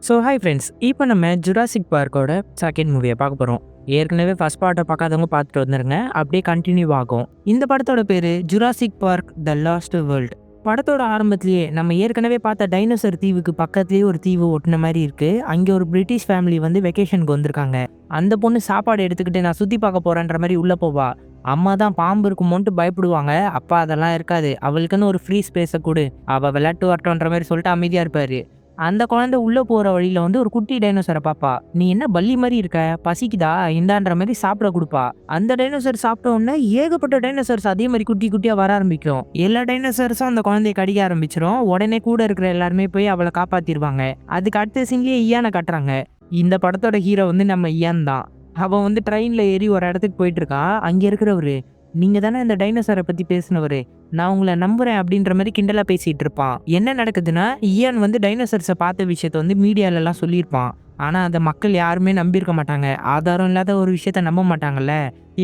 So hi friends, இப்போ நம்ம Jurassic பார்க்கோட second மூவியை பார்க்க போகிறோம். ஏற்கனவே ஃபர்ஸ்ட் பார்ட்டை பார்க்காதவங்க பார்த்துட்டு வந்துருங்க, அப்படியே கண்டினியூ ஆகும். இந்த படத்தோட பேர் Jurassic park the last world. படத்தோட ஆரம்பத்திலேயே நம்ம ஏற்கனவே பார்த்த டைனோசர் தீவுக்கு பக்கத்துலேயே ஒரு தீவு ஒட்டின மாதிரி இருக்குது. அங்கே ஒரு பிரிட்டிஷ் ஃபேமிலி வந்து வெக்கேஷனுக்கு வந்திருக்காங்க. அந்த பொண்ணு சாப்பாடு எடுத்துக்கிட்டு நான் சுற்றி பார்க்க போகிறேன்ற மாதிரி உள்ளே போவா. அம்மா தான் பாம்பு இருக்குமோன்ட்டு பயப்படுவாங்க. அப்பா அதெல்லாம் இருக்காது, அவளுக்குன்னு ஒரு ஃப்ரீ ஸ்பேஸை கொடு, அவள் விளையாட்டு வரட்டோன்ற மாதிரி சொல்லிட்டு அமைதியாக இருப்பார். அந்த குழந்தை உள்ளே போகிற வழியில் வந்து ஒரு குட்டி டைனோசரை பாப்பா. நீ என்ன பல்லி மாதிரி இருக்க, பசிக்குதா இந்தான்ற மாதிரி சாப்பிட கொடுப்பா. அந்த டைனோசர் சாப்பிட்ட உடனே ஏகப்பட்ட டைனோசர்ஸ் அதே மாதிரி குட்டி குட்டியாக வர ஆரம்பிக்கும். எல்லா டைனோசர்ஸும் அந்த குழந்தைய கடிக்க ஆரம்பிச்சிடும். உடனே கூட இருக்கிற எல்லாருமே போய் அவளை காப்பாற்றிடுவாங்க. அதுக்கு அடுத்த சீன்லேயே ஈயானை கட்டுறாங்க. இந்த படத்தோட ஹீரோ வந்து நம்ம ஈயான் தான். அவன் வந்து ட்ரெயினில் ஏறி ஒரு இடத்துக்கு போயிட்டு இருக்கான். அங்கே இருக்கிறவரு, நீங்கள் தானே இந்த டைனோசரை பற்றி பேசினவர், நான் உங்களை நம்புறேன் அப்படின்ற மாதிரி கிண்டலாக பேசிகிட்டு இருப்பான். என்ன நடக்குதுன்னா, ஈயான் வந்து டைனோசர்ஸை பார்த்த விஷயத்த வந்து மீடியாலலாம் சொல்லியிருப்பான். ஆனால் அதை மக்கள் யாருமே நம்பியிருக்க மாட்டாங்க. ஆதாரம் இல்லாத ஒரு விஷயத்த நம்ப மாட்டாங்கல்ல.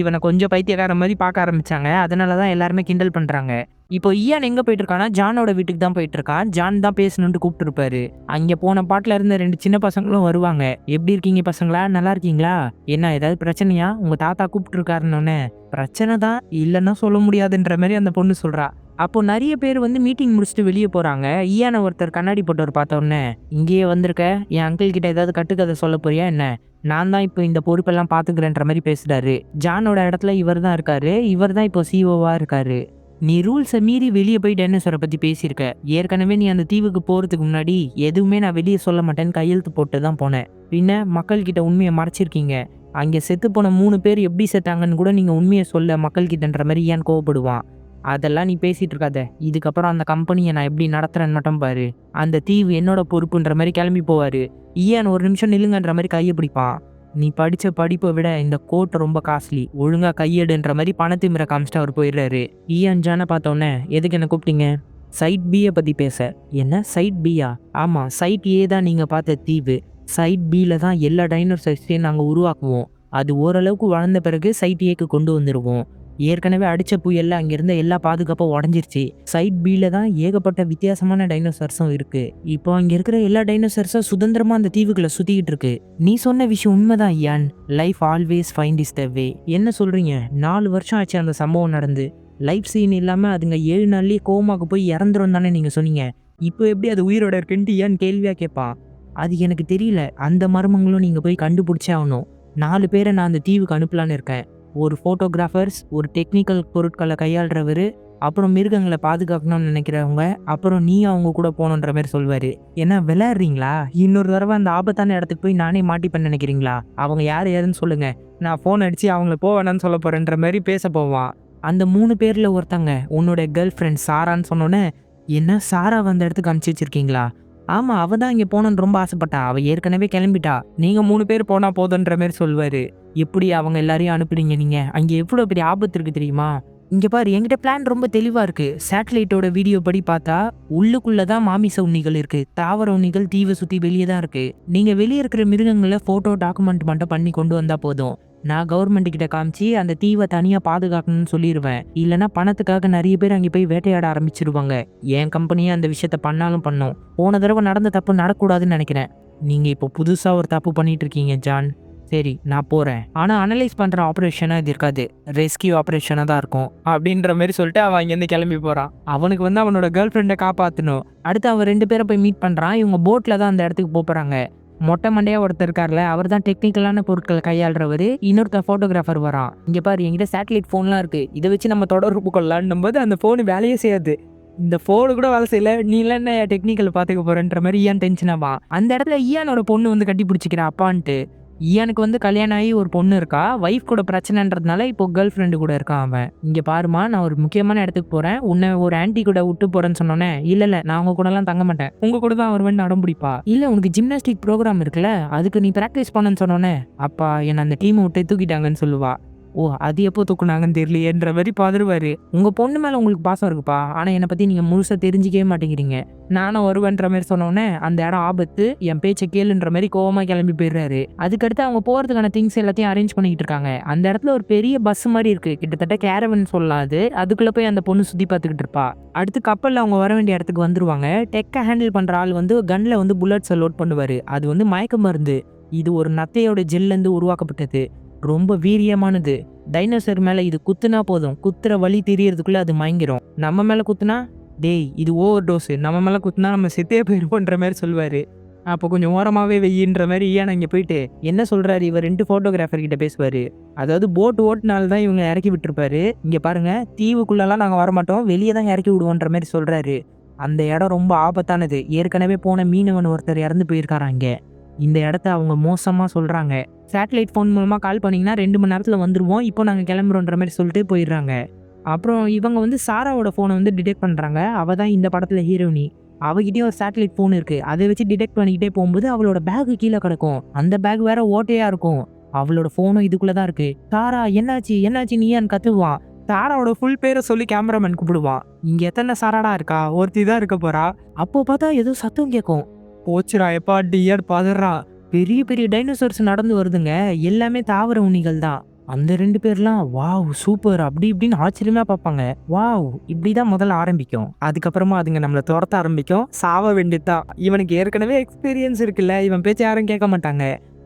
இவனை கொஞ்சம் பைத்தியக்கார மாதிரி பார்க்க ஆரம்பித்தாங்க. அதனால தான் எல்லாருமே கிண்டல் பண்ணுறாங்க. இப்போ ஈயான் எங்கே போயிட்டு இருக்கான்னா, ஜானோட வீட்டுக்கு தான் போயிட்டு இருக்கான். ஜான் தான் பேசணுன்ட்டு கூப்பிட்டுருப்பாரு. அங்கே போன பாட்டில் இருந்த 2 சின்ன பசங்களும் வருவாங்க. எப்படி இருக்கீங்க பசங்களா, நல்லா இருக்கீங்களா, என்ன ஏதாவது பிரச்சனையா, உங்கள் தாத்தா கூப்பிட்டுருக்காருன்னு. பிரச்சனை தான், இல்லைன்னா சொல்ல முடியாதுன்ற மாதிரி அந்த பொண்ணு சொல்கிறா. அப்போ நிறைய பேர் வந்து மீட்டிங் முடிச்சுட்டு வெளியே போகிறாங்க. ஈயான ஒருத்தர் கண்ணாடி போட்டவர் பார்த்தோன்னே, இங்கேயே வந்திருக்க, என் அங்கிள் கிட்ட ஏதாவது கட்டுக்கதை சொல்ல போறியா என்ன, நான் தான் இப்போ இந்த பொறுப்பெல்லாம் பார்த்துக்கிறேன்ற மாதிரி பேசுகிறாரு. ஜானோட இடத்துல இவர் தான் இருக்காரு. இவர் தான் இப்போ சிஓவாக இருக்காரு. நீ ரூல்ஸை மீறி வெளியே போய் டைனோசரை பற்றி பேசியிருக்க. ஏற்கனவே நீ அந்த தீவுக்கு போகிறதுக்கு முன்னாடி எதுவுமே நான் வெளியே சொல்ல மாட்டேன்னு கையெழுத்து போட்டு தான் போனேன். பின்ன மக்கள்கிட்ட உண்மையை மறைச்சிருக்கீங்க. அங்கே செத்து போன 3 பேர் எப்படி செத்தாங்கன்னு கூட நீங்கள் உண்மையை சொல்ல மக்கள்கிட்டன்ற மாதிரி ஏன் கோவப்படுவான். அதெல்லாம் நீ பேசிகிட்டு இருக்காத. இதுக்கப்புறம் அந்த கம்பெனியை நான் எப்படி நடத்துகிறேன்னு மட்டும் பாரு. அந்த தீவு என்னோட பொறுப்புன்ற மாதிரி கிளம்பி போவார். ஈயான் ஒரு நிமிஷம் நில்லுங்கன்ற மாதிரி கையை பிடிப்பான். நீ படித்த படிப்பை விட இந்த கோட் ரொம்ப காஸ்ட்லி, ஒழுங்காக கையெடுன்ற மாதிரி பணத்திமிர காமிச்சிட்டு அவர் போயிடுறாரு. ஈயான் ஜானை பார்த்தோன்னே, எதுக்கு என்ன கூப்பிட்டீங்க, சைட் பியை பற்றி பேச. என்ன சைட் பியா? ஆமாம், சைட் ஏ தான் நீங்கள் பார்த்த தீவு. சைட் பியில் தான் எல்லா டைனோசர்ஸையும் நாங்கள் உருவாக்குவோம். அது ஓரளவுக்கு வளர்ந்த பிறகு சைட் ஏக்கு கொண்டு வந்துடுவோம். ஏற்கனவே அடித்த புயலில் அங்கேருந்த எல்லா பாதுகாப்பும் உடஞ்சிருச்சு. சைட் பியில் தான் ஏகப்பட்ட வித்தியாசமான டைனோசர்ஸும் இருக்குது. இப்போ அங்கே இருக்கிற எல்லா டைனோசர்ஸும் சுதந்திரமாக அந்த தீவுகளை சுற்றிக்கிட்டு இருக்கு. நீ சொன்ன விஷயம் உண்மைதான் யான். Life always find is the way. என்ன சொல்கிறீங்க? 4 வருஷம் ஆச்சு அந்த சம்பவம் நடந்து. லைஃப் சீன் இல்லாமல் அதுங்க 7 நாள்லேயே கோமாக்கு போய் இறந்துரும் தானே நீங்கள் சொன்னீங்க. இப்போ எப்படி அது உயிரோட இருக்குன்ட்டு ஏன் கேள்வியாக கேட்பான். அது எனக்கு தெரியல. அந்த மர்மங்களும் நீங்கள் போய் கண்டுபிடிச்சே ஆகணும். 4 பேரை நான் அந்த தீவுக்கு அனுப்பலான்னு இருக்கேன். ஒரு ஃபோட்டோகிராஃபர்ஸ், ஒரு டெக்னிக்கல் பொருட்களை கையாளுறவர், அப்புறம் மிருகங்களை பாதுகாக்கணும்னு நினைக்கிறவங்க, அப்புறம் நீ அவங்க கூட போகணுன்ற மாதிரி சொல்வார். ஏன்னா விளையாடுறீங்களா? இன்னொரு தடவை அந்த ஆபத்தான இடத்துக்கு போய் நானே மாட்டிப்பேன்னு நினைக்கிறீங்களா? அவங்க யார் யாருன்னு சொல்லுங்கள், நான் ஃபோன் அடித்து அவங்கள போவேனான்னு சொல்ல போகிறேன்ற மாதிரி பேச போவான். அந்த 3 பேரில் ஒருத்தங்க உன்னோட கேர்ள் ஃப்ரெண்ட் சாரான்னு சொன்னோன்னே, என்ன சாரா அந்த இடத்துக்கு அனுப்பிச்சி வச்சிருக்கீங்களா? ஆமாம், அவள் தான் இங்கே போகணுன்னு ரொம்ப ஆசைப்பட்டா. அவள் ஏற்கனவே கிளம்பிட்டா. நீங்கள் 3 பேர் போனால் போதுன்ற மாதிரி சொல்வார். எப்படி அவங்க எல்லாரையும் அனுப்புறீங்க நீங்கள்? அங்கே எவ்வளோ பெரிய ஆபத்து இருக்குது தெரியுமா? இங்கே பாரு, என்கிட்ட பிளான் ரொம்ப தெளிவாக இருக்குது. சேட்டலைட்டோட வீடியோ படி பார்த்தா உள்ளுக்குள்ளே தான் மாமிச உண்ணிகள் இருக்குது. தாவர உண்ணிகள் தீவை சுற்றி வெளியே தான் இருக்குது. நீங்கள் வெளியே இருக்கிற மிருகங்களை ஃபோட்டோ டாக்குமெண்ட் மட்டும் பண்ணி கொண்டு வந்தால் போதும். நான் கவர்மெண்ட் கிட்ட காமிச்சு அந்த தீவை தனியாக பாதுகாக்கணும்னு சொல்லிடுவேன். இல்லைனா பணத்துக்காக நிறைய பேர் அங்கே போய் வேட்டையாட ஆரம்பிச்சிருவாங்க. என் கம்பெனியே அந்த விஷயத்த பண்ணாலும் பண்ணோம். போன தடவை நடந்த தப்பு நடக்கூடாதுன்னு நினைக்கிறேன். நீங்கள் இப்போ புதுசாக ஒரு தப்பு பண்ணிட்டு இருக்கீங்க ஜான். சரி, நான் போகிறேன். ஆனால் அனலைஸ் பண்ணுற ஆப்ரேஷனாக இது இருக்காது, ரெஸ்கியூ ஆப்ரேஷனாக தான் இருக்கும் அப்படின்ற மாதிரி சொல்லிட்டு அவன் இங்கேருந்து கிளம்பி போகிறான். அவனுக்கு வந்து அவனோட கேர்ள் ஃப்ரெண்டை காப்பாற்றணும். அடுத்து அவன் 2 பேரை போய் மீட் பண்ணுறான். இவங்க போட்டில் தான் அந்த இடத்துக்கு போகிறாங்க. மொட்டை மண்டையாக ஒருத்தர் இருக்கார்ல, அவர் தான் டெக்னிக்கலான பொருட்களை கையாளுறவர். இன்னொருத்தர் ஃபோட்டோகிராஃபர் வரான். இங்கே பாரு, என்கிட்ட சேட்டலைட் ஃபோன்லாம் இருக்குது, இதை வச்சு நம்ம தொடர்பு கொள்ளலான்னும் போது அந்த ஃபோனு வேலையே செய்யாது. இந்த ஃபோனு கூட வேலை செய்யல, நீ என்ன டெக்னிக்கல் பார்த்துக்க போகிறேன்ற மாதிரி ஈயான் டென்ஷன் ஆவான். அந்த இடத்துல ஈயானோட பொண்ணு வந்து கட்டி பிடிச்சிக்கிறா அப்பான்ட்டு. ஈயானுக்கு வந்து கல்யாணம் ஆகி ஒரு பொண்ணு இருக்கா. ஒய்ஃப் கூட பிரச்சனைன்றதுனால இப்போ கேர்ள் ஃப்ரெண்டு கூட இருக்கான் அவன். இங்கே பாருமா, நான் ஒரு முக்கியமான இடத்துக்கு போகிறேன், உன்னை ஒரு ஆன்டி கூட விட்டு போகிறேன்னு சொன்னோன்னே, இல்லை நான் உங்கள் கூடலாம் தங்க மாட்டேன், உங்கள் கூட தான் வருவேன்னு அடம் பிடிப்பா. இல்லை, உனக்கு ஜிம்னாஸ்டிக் ப்ரோக்ராம் இருக்குல்ல, அதுக்கு நீ ப்ராக்டிஸ் பண்ணன்னு சொன்னோன்னே, அப்பா என்னை அந்த டீமை விட்டு தூக்கிட்டாங்கன்னு சொல்லுவா. ஓ! அது எப்போ தூக்குனாங்கன்னு தெரியலையேன்ற மாரி பதறுவாரு. உங்க பொண்ணு மேல உங்களுக்கு பாசம் இருக்குப்பா. ஆனா என்ன பத்தி நீங்க முழுசா தெரிஞ்சுக்கவே மாட்டேங்கிறீங்க. நானும் வருவேன்ற மாரி சொன்னோனே, அந்த இடம் ஆபத்து. என் பேச்ச கேளுன்ற மாரி கோவமா கிளம்பி போயிடுறாரு. அதுக்கடுத்து அவங்க போறதுக்கான திங்ஸ் எல்லாத்தையும் அரேஞ்ச் பண்ணிக்கிட்டு இருக்காங்க. அந்த இடத்துல ஒரு பெரிய பஸ் மாரி இருக்கு. கிட்டத்தட்ட கேரவன் சொல்லலாம் அது. அதுக்குள்ள போய் அந்த பொண்ணு சுத்தி பார்த்துக்கிட்டு இருப்பா. அடுத்து கப்பல்ல அவங்க வர வேண்டிய இடத்துக்கு வந்துருவாங்க. டெக்க ஹேண்டில் பண்ற ஆள் வந்து கன்ல வந்து புல்லட்ஸ லோட் பண்ணுவாரு. அது வந்து மயக்க மருந்து. இது ஒரு நத்தையோட ஜெல்லேருந்து உருவாக்கப்பட்டது. ரொம்ப வீரியமானது. டைனோசர் மேல இது குத்துனா போதும். குத்துற வலி தெரியறதுக்குள்ள அது மயங்கிரும். நம்ம மேல குத்துனா, "டேய் இது ஓவர் டோஸு. நம்ம மேல குத்துனா நம்ம செத்தே போயிருவோன்ற" மாரி சொல்லுவாரு. அப்போ கொஞ்சம் ஓரமாவே வையின்ற மாரி இயான் அங்க போயிட்டு, என்ன சொல்றாரு இவர் 2 ஃபோட்டோகிராஃபர் கிட்ட பேசுவாரு. அதாவது போட் ஓட்டுனால தான் இவங்க இறக்கி விட்டுருப்பாரு. இங்க பாருங்க, தீவுக்குள்ளலாம் நாங்க வரமாட்டோம். வெளிய தான் இறக்கி விடுவோன்ற மாரி சொல்றாரு. அந்த இடம் ரொம்ப ஆபத்தானது. ஏற்கனவே போன மீனவன் ஒருத்தர் இறந்து போயிருக்காராம் இங்க. இந்த இடத்த அவங்க மோசமா சொல்றாங்க. சேட்டலைட் ஃபோன் மூலமா கால் பண்ணீங்கன்னா 2 மணி நேரத்துல வந்துருவோம். இப்போ நாங்க கிளம்புறோன்ற மாரி சொல்லிட்டு போயிடுறாங்க. அப்புறம் இவங்க வந்து சாராவோட ஃபோன வந்து டிடெக்ட் பண்றாங்க. அவ தான் இந்த படத்துல ஹீரோயினி. அவகிட்டயும் ஒரு சேட்டலைட் ஃபோன் இருக்கு. அத வச்சு டிடெக்ட் பண்ணிக்கிட்டே போம்போது அவளோட பேக் கீழ கிடக்கும். அந்த பேக் வேற ஓட்டையா இருக்கும். அவளோட ஃபோனும் இதுக்குள்ள தான் இருக்கு. "சாரா என்னாச்சு? என்னாச்சுன்னு?" இயான் கத்துவான். சாராவோட ஃபுல் பேர சொல்லி கேமராமேன் கூப்பிடுவான். "இங்க எத்தன சாராடா இருக்கா? ஒருத்தி தான் இருக்க போறா." அப்போ பார்த்தா ஏதோ சத்தம் கேட்கும். போச்சுடா எப்பா டியர் பதறான். பெரிய பெரிய டைனோசர்ஸ் நடந்து வருதுங்க. எல்லாமே தாவர உண்ணிகள் தான். அந்த 2 பேர்லாம் வாவ்! சூப்பர் அப்படி இப்படின்னு ஆச்சரியமா பார்ப்பாங்க. வாவ்! இப்படிதான் முதல்ல ஆரம்பிக்கும். அதுக்கப்புறமா அதுங்க நம்மள தொரத்த ஆரம்பிக்கும். சாவ வேண்டியது தான். இவனுக்கு ஏற்கனவே எக்ஸ்பீரியன்ஸ் இருக்குல்ல. இவன் பேச்ச யாரும் கேட்க மாட்டாங்க.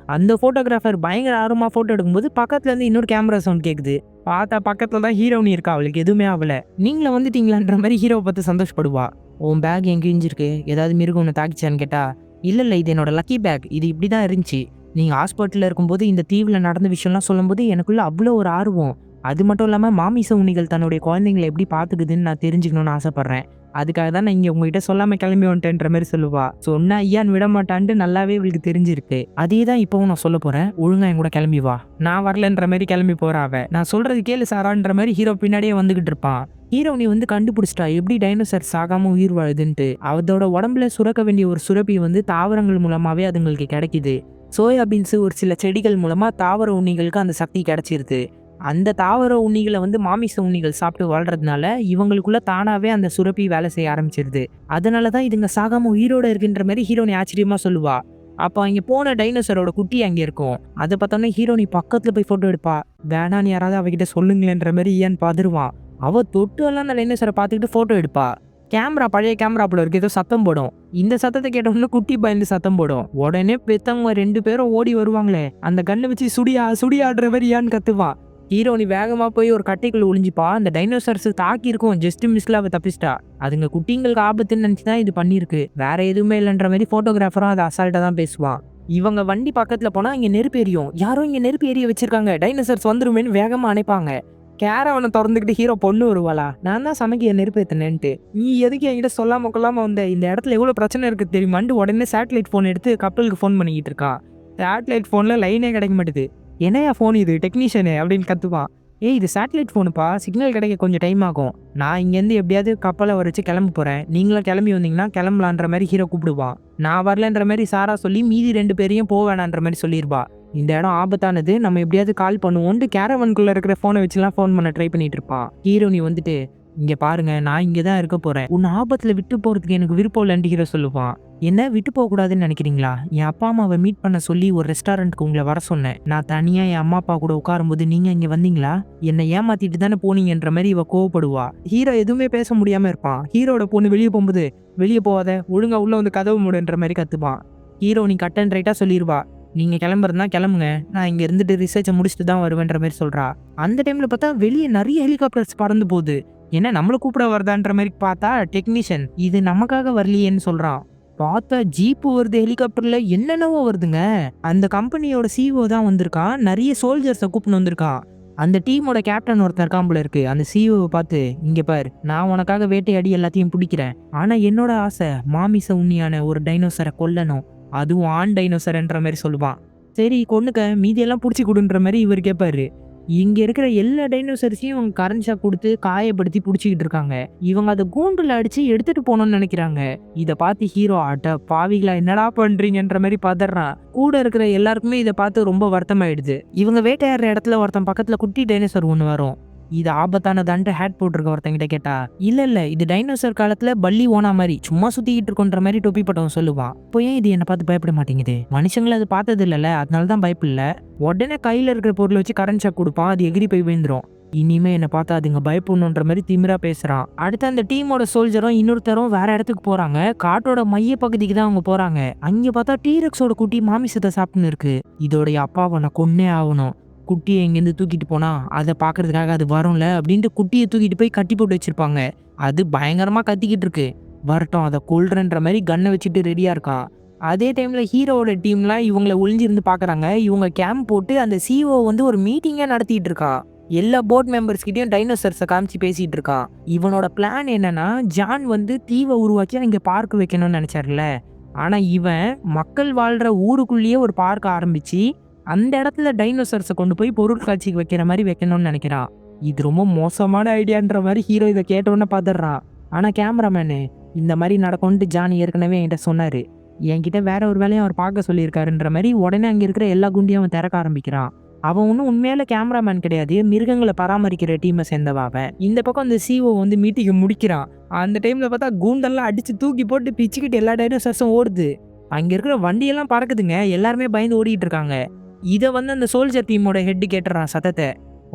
அந்த ஃபோட்டோகிராஃபர் பயங்கர ஆர்வமா ஃபோட்டோ எடுக்கும்போது பக்கத்துல இருந்து இன்னொரு கேமரா சவுண்ட் கேட்குது. பார்த்தா பக்கத்துல தான் ஹீரோயினி இருக்கா. அவளுக்கு எதுவுமே ஆவல. நீங்களும் வந்துட்டீங்களான்ற மாரி ஹீரோவ பார்த்து சந்தோஷப்படுவா. உன் பேக் எங்க கிழிஞ்சிருக்கு? ஏதாவது மிருகம் உன்ன தாக்கிச்சான்னு கேட்டா, இல்ல இது என்னோட லக்கி பேக். இது இப்படி தான் இருந்துச்சு. நீங்க ஹாஸ்பிட்டல்ல இருக்கும்போது இந்த தீவுல நடந்த விஷயம்லாம் சொல்லும்போது எனக்குள்ள அவ்வளோ ஒரு ஆர்வம். அது மட்டும் இல்லாம மாமிச உண்ணிகள் தன்னுடைய குழந்தைங்கள எப்படி பார்த்துக்குதுன்னு நான் தெரிஞ்சுக்கணும்னு ஆசைப்படுறேன். அதுக்காக தான் நான் இங்க உங்ககிட்ட சொல்லாம கிளம்பி வந்துட்டேன்ற மாரி சொல்லுவா. சொன்னா ஐயான்னு விட மாட்டான்ட்டு நல்லாவே இவளுக்கு தெரிஞ்சிருக்கு. அதே தான் இப்பவும் நான் சொல்லப் போறேன். ஒழுங்கா என் கூட கிளம்பி வா. நான் வரலன்ற மாரி கிளம்பி போறா அவ. நான் சொல்றது கேளு சாரான்ற மாரி ஹீரோ பின்னாடியே வந்துகிட்டு இருப்பான். ஹீரோயினி வந்து கண்டுபிடிச்சிட்டா எப்படி டைனோசர் சாகாம உயிர் வாழுதுன்ட்டு. அதோட உடம்புல சுரக்க வேண்டிய ஒரு சுரப்பி வந்து தாவரங்கள் மூலமாவே அதுங்களுக்கு கிடைக்குது. சோயா பீன்ஸ் ஒரு சில செடிகள் மூலமா தாவர உண்ணிகளுக்கு அந்த சக்தி கிடைச்சிருது. அந்த தாவர உண்ணிகளை வந்து மாமிச உண்ணிகள் சாப்பிட்டு வாழ்றதுனால இவங்களுக்குள்ள தானாவே அந்த சுரப்பி வேலை செய்ய ஆரம்பிச்சிருது. அதனாலதான் இதுங்க சாகாம உயிரோட இருக்குன்ற மாதிரி ஹீரோனி ஆச்சரியமா சொல்லுவா. அப்ப அங்க போன டைனோசரோட குட்டி அங்க இருக்கும். அதை பார்த்தோன்னே ஹீரோனி பக்கத்துல போய் போட்டோ எடுப்பா. வேணான்னு யாராவது அவகிட்ட சொல்லுங்களேன்ற மாதிரி ஏன் பதறுவான். அவ தொட்டு எல்லாம் அந்த டைனோசரை பார்த்துக்கிட்டு போட்டோ எடுப்பா. கேமரா பழைய கேமரா போல இருக்கு. ஏதோ சத்தம் போடும். இந்த சத்தத்தை கேட்டவொடனே குட்டி பயந்து சத்தம் போடும். உடனே பெத்தவங்க 2 பேரும் ஓடி வருவாங்களே. அந்த கண்ணை வச்சு சுடியா சுடியாடுற மாதிரி ஏன்னு கத்துவான். ஹீரோனி வேகமா போய் ஒரு கட்டைக்குள்ள ஒளிஞ்சிப்பா. அந்த டைனோசர்ஸ் தாக்கி இருக்கும். ஜஸ்ட் மிஸ்ல அவ தப்பிச்சிட்டா. அதுங்க குட்டிங்களுக்கு ஆபத்துன்னு நினைச்சுதான் இது பண்ணிருக்கு. வேற எதுவுமே இல்லைன்ற மாதிரி போட்டோகிராஃபரும் அதை அசால்ட்டா தான் பேசுவான். இவங்க வண்டி பக்கத்துல போனா இங்க நெருப்பு எரியும். யாரோ இங்க நெருப்பு எரிய வச்சிருக்காங்க. டைனோசர்ஸ் வந்துருமேன்னு வேகமா அணைப்பாங்க. கேரவனை திறந்துக்கிட்டு ஹீரோ பொண்ணு வருவாளா, நான் தான் சமைக்க நெருப்பு ஏத்தினேன்ட்டு. நீ எதுக்கு என்கிட்ட சொல்லாம கொள்ளாம வந்த? இந்த இடத்துல எவ்வளவு பிரச்சனை இருக்கு தெரியுமான்ட்டு உடனே சேட்டலைட் போன் எடுத்து கப்பலுக்கு ஃபோன் பண்ணிக்கிட்டு இருக்கான். சேட்டலைட் ஃபோன்ல லைனே கிடைக்க மாட்டுது. என்னையா ஃபோன் இது டெக்னீஷியனு அப்படின்னு கத்துவான். ஏய் இது சேட்டலைட் ஃபோனுப்பா, சிக்னல் கிடைக்க கொஞ்சம் டைம் ஆகும். நான் இங்கேருந்து எப்படியாவது கப்பலை வரைச்சு கிளம்ப போறேன். நீங்களும் கிளம்பி வந்தீங்கன்னா கிளம்பலான்ற மாதிரி ஹீரோ கூப்பிடுவான். நான் வரலன்ற மாதிரி சாரா சொல்லி மீதி 2 பேரையும் போக வேணான்ற மாதிரி சொல்லிடுவா. இந்த இடம் ஆபத்தானது, நம்ம எப்படியாவது கால் பண்ணுவோன்ட்டு கேரவனுக்குள்ள இருக்கிற ஃபோனை வச்சுலாம் ஃபோன் பண்ண ட்ரை பண்ணிட்டு இருப்பான். ஹீரோனி வந்துட்டு, இங்க பாருங்க நான் இங்க தான் இருக்க போறேன். உன்னை ஆபத்துல விட்டு போறதுக்கு எனக்கு விருப்பம் இல்லைன்னு ஹீரோ சொல்லுவான். என்ன விட்டு போக கூடாதுன்னு நினைக்கிறீங்களா? என் அப்பா அம்மாவை மீட் பண்ண சொல்லி ஒரு ரெஸ்டாரண்ட்டுக்கு உங்களை வர சொன்னேன். நான் தனியா என் அம்மா அப்பா கூட உட்காரும்போது நீங்க இங்க வந்தீங்களா? என்னை ஏமாத்திட்டு தானே போனீங்கன்ற மாதிரி இவ கோவப்படுவா. ஹீரோ எதுவுமே பேச முடியாம இருப்பான். ஹீரோட பொண்ணு வெளியே போகும்போது, வெளியே போகாத, ஒழுங்கா உள்ள வந்து கதவு மூடுன்ற மாதிரி கத்துப்பான். ஹீரோனி கட் அண்ட் ரைட்டா சொல்லிடுவா. நீங்க கிளம்புறதுனா கிளம்புங்க. நான் இங்க இருந்துட்டு ரிசர்ச்சை முடிச்சுட்டு தான் வருவேன்ற மாதிரி சொல்றா. அந்த டைம்ல பார்த்தா வெளியே நிறைய ஹெலிகாப்டர்ஸ் பறந்து போகுது. என்ன நம்மள கூப்பிட வருதான்ற மாதிரி பார்த்தா டெக்னீஷியன் இது நமக்காக வரலையேன்னு சொல்றான். பார்த்தா ஜீப்பு வருது, ஹெலிகாப்டர்ல என்னென்னவோ வருதுங்க. அந்த கம்பெனியோட சிஇஓ தான் வந்திருக்கான். நிறைய சோல்ஜர்ஸை கூப்பிட்டு வந்திருக்கான். அந்த டீமோட கேப்டன் ஒருத்தர் இருக்கான் போல இருக்கு. அந்த சிஇஓவை பார்த்து, இங்க பாரு நான் உனக்காக வேட்டையாடி எல்லாத்தையும் பிடிக்கிறேன். ஆனா என்னோட ஆசை மாமிச உண்ணியான ஒரு டைனோசரை கொல்லணும். அதுவும் ஆண் டைனோசர்ன்ற மாதிரி சொல்லுவான். சரி கொன்னுக்க, மீதியெல்லாம் பிடிச்சி கொடுன்ற மாதிரி இவர் கேட்பாரு. இங்க இருக்கிற எல்லா டைனோசர்ஸையும் இவங்க கரண்ட் ஷாக் குடுத்து காயப்படுத்தி புடிச்சுக்கிட்டு இருக்காங்க. இவங்க அத கூண்டுல அடிச்சு எடுத்துட்டு போணும்னு நெனைக்கிறாங்க. இத பார்த்து ஹீரோ, "அட பாவிகளா என்னடா பண்றீங்கன்ற" மாரி பதறான். கூட இருக்கிற எல்லாருக்குமே இத பார்த்து ரொம்ப வருத்தமாயிடுது. இவங்க வேட்டையாடுற இடத்துல ஒருத்தன் பக்கத்துல குட்டி டைனோசர் ஒண்ணு வரும். இது ஆபத்தானதான்ட்டு ஹேட் போட்டிருக்க ஒருத்தங்கிட்ட கேட்டா, இல்ல இது டைனோசர் காலத்துல பல்லி ஓனா மாரி சும்மா சுத்திக்கிட்டு இருக்குன்ற மாரி தொப்பி போட்டவன் சொல்லுவான். இப்போ ஏன் இது என்ன பார்த்து பயப்பட மாட்டேங்குது? மனுஷங்களை அது பார்த்தது இல்லைல்ல, அதனால தான் பயப்படல. உடனே கையில இருக்கிற பொருளை வச்சு கரண்ட் ஷாக் கொடுப்பான். அது எகிரி போய் விழுந்துரும். இனிமே என்ன பார்த்தா அதுங்க பயப்படணுன்ற மாதிரி திமிரா பேசுறான். அடுத்து அந்த டீமோட சோல்ஜரும் இன்னொருத்தரும் வேற இடத்துக்கு போறாங்க. காட்டோட மைய பகுதிக்கு தான் அவங்க போறாங்க. அங்க பார்த்தா டீரெக்ஸோட குட்டி மாமிசத்தை சாப்பிட்டுன்னு இருக்கு. இதோடைய அப்பாவை நான் கொன்னே ஆகணும். குட்டியை இங்கேருந்து தூக்கிட்டு போனா அதை பார்க்கறதுக்காக அது வரும்ல அப்படின்ட்டு குட்டியை தூக்கிட்டு போய் கட்டி போட்டு வச்சிருப்பாங்க. அது பயங்கரமா கத்திக்கிட்டு இருக்கு. வரட்டும், அதை கொல்றன்ற மாதிரி கன்னை வச்சுட்டு ரெடியா இருக்கான். அதே டைம்ல ஹீரோவோட டீம்லாம் இவங்களை ஒளிஞ்சிருந்து பாக்குறாங்க. இவங்க கேம்ப் போட்டு அந்த சிஓ வந்து ஒரு மீட்டிங்கே நடத்திட்டு இருக்கான். எல்லா போர்ட் மெம்பர்ஸ் கிட்டயும் டைனோசர்ஸை காமிச்சு பேசிட்டு இருக்கான். இவனோட பிளான் என்னன்னா, ஜான் வந்து தீவை உருவாக்கி இங்க பார்க் வைக்கணும்னு நினைச்சாருல. ஆனா இவன் மக்கள் வாழ்ற ஊருக்குள்ளேயே ஒரு பார்க் ஆரம்பிச்சு அந்த இடத்துல டைனோசர்ஸை கொண்டு போய் பொருட்காட்சிக்கு வைக்கிற மாதிரி வைக்கணும்னு நினைக்கிறான். இது ரொம்ப மோசமான ஐடியான்ற மாதிரி ஹீரோ இதை கேட்டோன்னே பார்த்துடுறான். ஆனா கேமராமேனு, இந்த மாதிரி நடக்கும்ட்டு ஜான் ஏற்கனவே என்கிட்ட சொன்னாரு. என்கிட்ட வேற ஒரு வேலையும் அவர் பார்க்க சொல்லியிருக்காருன்ற மாதிரி உடனே அங்கே இருக்கிற எல்லா குண்டியும் அவன் திறக்க ஆரம்பிக்கிறான். அவன் ஒன்றும் உண்மையில கேமராமேன் கிடையாது, மிருகங்களை பராமரிக்கிற டீமை சேர்ந்தவன் அவன். இந்த பக்கம் அந்த சிஓ வந்து மீட்டிங்கை முடிக்கிறான். அந்த டைம்ல பார்த்தா கூண்டெல்லாம் அடிச்சு தூக்கி போட்டு பிச்சுக்கிட்டு எல்லா டைனோசர்ஸும் ஓடுது. அங்க இருக்கிற வண்டியெல்லாம் பறக்குதுங்க. எல்லாருமே பயந்து ஓடிட்டு இருக்காங்க. இதை வந்து அந்த சோல்ஜர் டீமோட ஹெட் கேட்டுறான் சத்தத்தை.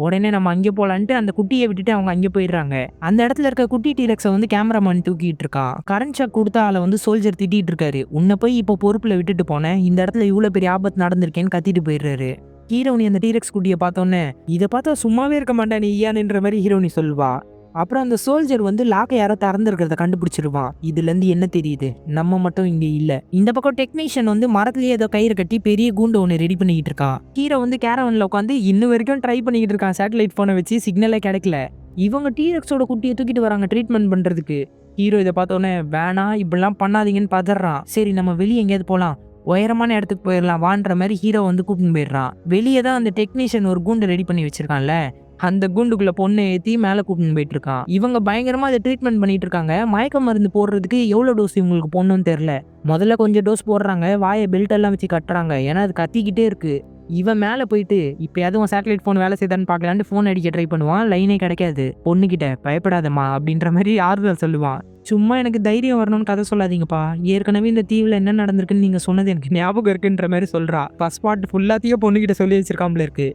உடனே நம்ம அங்கே போலான்ட்டு அந்த குட்டியை விட்டுட்டு அவங்க அங்கே போயிடுறாங்க. அந்த இடத்துல இருக்க குட்டி டீரெக்ஸை வந்து கேமராமேன் தூக்கிட்டு இருக்கான். கரண்ட் ஷாக் கொடுத்த ஆளை வந்து சோல்ஜர் திட்டிட்டு இருக்காரு. உன்னை போய் இப்போ பொறுப்புல விட்டுட்டு போனேன், இந்த இடத்துல இவ்வளோ பெரிய ஆபத்து நடந்திருக்கேன்னு கத்திட்டு போயிடுறாரு. ஹீரோனி அந்த டீரெக்ஸ் குட்டியை பார்த்தோன்னே, இதை பார்த்தா சும்மாவே இருக்க மாட்டேன் நீ ஐயானுன்ற மாதிரி ஹீரோனி சொல்லுவா. அப்புறம் அந்த சோல்ஜர் வந்து லாக்கை யாரோ திறந்துருக்கிறத கண்டுபிடிச்சிருவான். இதுல இருந்து என்ன தெரியுது, நம்ம மட்டும் இங்க இல்ல. இந்த பக்கம் டெக்னீஷியன் வந்து மரத்திலேயே ஏதோ கயிறு கட்டி பெரிய கூண்டு ஒன்று ரெடி பண்ணிக்கிட்டு இருக்கான். ஹீரோ வந்து கேரவன்ல உட்காந்து இன்னும் வரைக்கும் ட்ரை பண்ணிக்கிட்டு இருக்கான். சேட்டலைட் போனை வச்சு சிக்னலே கிடைக்கல. இவங்க டீரெக்ஸோட குட்டியை தூக்கிட்டு வராங்க ட்ரீட்மெண்ட் பண்றதுக்கு. ஹீரோ இதை பார்த்தோன்னே, வேணாம் இப்படிலாம் பண்ணாதீங்கன்னு பதறான். சரி நம்ம வெளியே எங்கேயாவது போலாம், உயரமான இடத்துக்கு போயிடலாம் வான்ற மாதிரி ஹீரோ வந்து கூப்பிட்டு போயிடுறான். வெளியே தான் அந்த டெக்னீஷியன் ஒரு கூண்டு ரெடி பண்ணி வச்சிருக்கான்ல, அந்த கூண்டுக்குள்ள பொண்ணை ஏற்றி மேலே கூப்பிட்டு போயிட்டு இருக்கான். இவங்க பயங்கரமா அதை ட்ரீட்மெண்ட் பண்ணிட்டு இருக்காங்க. மயக்க மருந்து போடுறதுக்கு எவ்வளோ டோஸ் இவங்களுக்கு போடணும்னு தெரியல. முதல்ல கொஞ்சம் டோஸ் போடுறாங்க, வாயை பெல்ட் எல்லாம் வச்சு கட்டுறாங்க, ஏன்னா அது கத்திக்கிட்டே இருக்கு. இவன் மேலே போயிட்டு இப்போ எதுவும் சேட்டலைட் ஃபோன் வேலை செய்தான்னு பார்க்கலான்னு ஃபோன் அடிக்க ட்ரை பண்ணுவான். லைனே கிடைக்காது. பொண்ணுகிட்ட பயப்படாதம்மா அப்படின்ற மாதிரி ஆறுதல் சொல்லுவான். சும்மா எனக்கு தைரியம் வரணும்னு கதை சொல்லாதீங்கப்பா, ஏற்கனவே இந்த தீவில் என்ன நடந்திருக்குன்னு நீங்க சொன்னது எனக்கு ஞாபகம் இருக்குன்ற மாதிரி சொல்றா. ஃபர்ஸ்ட் பார்ட் ஃபுல்லாத்தையும் பொண்ணுகிட்ட சொல்லி வச்சிருக்காமல இருக்கு.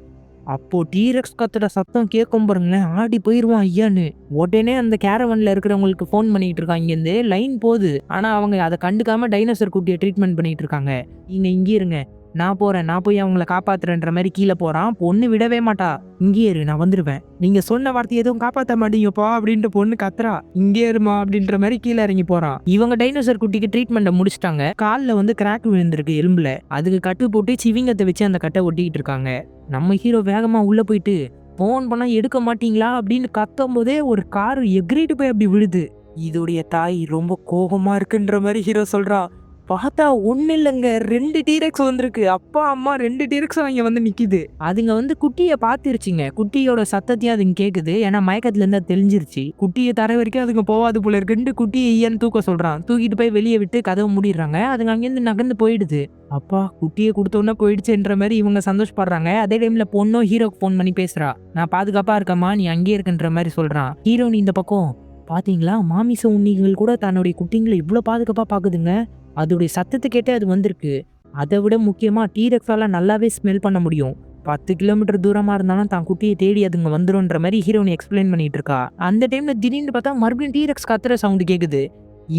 அப்போ டீரெக்ஸ் கத்துற சத்தம் கேட்கும் பாருங்களேன், ஆடி போயிருவான் ஐயான்னு. உடனே அந்த கேரவன்ல இருக்கிறவங்களுக்கு ஃபோன் பண்ணிட்டு இருக்காங்க. இங்கேருந்து லைன் போகுது, ஆனா அவங்க அதை கண்டுக்காம டைனோசர் குட்டியை ட்ரீட்மெண்ட் பண்ணிட்டு இருக்காங்க. நீங்க இங்கே இருங்க, நான் போறேன், நான் போய் அவங்கள காப்பாத்துறேன்ற மாதிரி கீழே போறான். பொண்ணு விடவே மாட்டா. இங்கே இரு, நான் வந்துருவேன், நீங்க சொன்ன வார்த்தை எதுவும் காப்பாற்ற மாட்டீங்கப்பா அப்படின்ட்டு பொண்ணு கத்துறா. இங்கே இருமா அப்படின்ற மாதிரி கீழே இறங்கி போறான். இவங்க டைனோசர் குட்டிக்கு ட்ரீட்மெண்ட்டை முடிச்சிட்டாங்க. காலில் வந்து கிராக் விழுந்திருக்கு எலும்புல. அதுக்கு கட்டு போட்டு சிவிங்கத்தை வச்சு அந்த கட்டை ஒட்டிக்கிட்டு இருக்காங்க. நம்ம ஹீரோ வேகமா உள்ள போயிட்டு போன் பண்ணா எடுக்க மாட்டீங்களா அப்படின்னு கத்தும் போதே ஒரு கார் எகிரிட்டு போய் அப்படி விழுது. இதோடைய தாய் ரொம்ப கோபமா இருக்குன்ற மாதிரி ஹீரோ சொல்றா. பார்த்தா ஒண்ணு இல்லைங்க, 2 டீரெக்ஸ் வந்திருக்கு. அப்பா அம்மா 2 டீரெக்ஸும் அங்க வந்து நிக்குது. அதுங்க வந்து குட்டியை பார்த்துருச்சுங்க. குட்டியோட சத்தத்தையும் அதுங்க கேக்குது, ஏன்னா மயக்கத்துல இருந்து அது தெளிஞ்சிருச்சு. குட்டியை தர வரைக்கும் அதுங்க போவாது போல இருக்குன்ட்டு குட்டியை ஐயான்னு தூக்க சொல்றான். தூக்கிட்டு போய் வெளியே விட்டு கதவை மூடிடுறாங்க. அதுங்க அங்கேருந்து நகர்ந்து போயிடுது. அப்பா குட்டியை கொடுத்தோன்னா போயிடுச்சுன்ற மாதிரி இவங்க சந்தோஷப்படுறாங்க. அதே டைம்ல பொண்ணும் ஹீரோக்கு ஃபோன் பண்ணி பேசுறா. நான் பாதுகாப்பா இருக்கம்மா, நீ அங்கேயே இருக்குன்ற மாதிரி சொல்றான். ஹீரோனி இந்த பக்கம், பாத்தீங்களா மாமிச உண்ணிகள் கூட தன்னுடைய குட்டிங்களை இவ்வளவு பாதுகாப்பா பாக்குதுங்க, அதோடைய சத்தத்தை கேட்டே அது வந்திருக்கு. அதை விட முக்கியமா டீரெக்ஸால நல்லாவே ஸ்மெல் பண்ண முடியும். 10 கிலோமீட்டர் தூரமா இருந்தாலும் தான் குட்டியை தேடி அதுங்க வந்துரும்ன்ற மாதிரி ஹீரோனி எக்ஸ்பிளைன் பண்ணிட்டு இருக்கா. அந்த டைம்ல திடீர்னு பார்த்தா மறுபடியும் டீரெக்ஸ் கத்துற சவுண்டு கேக்குது.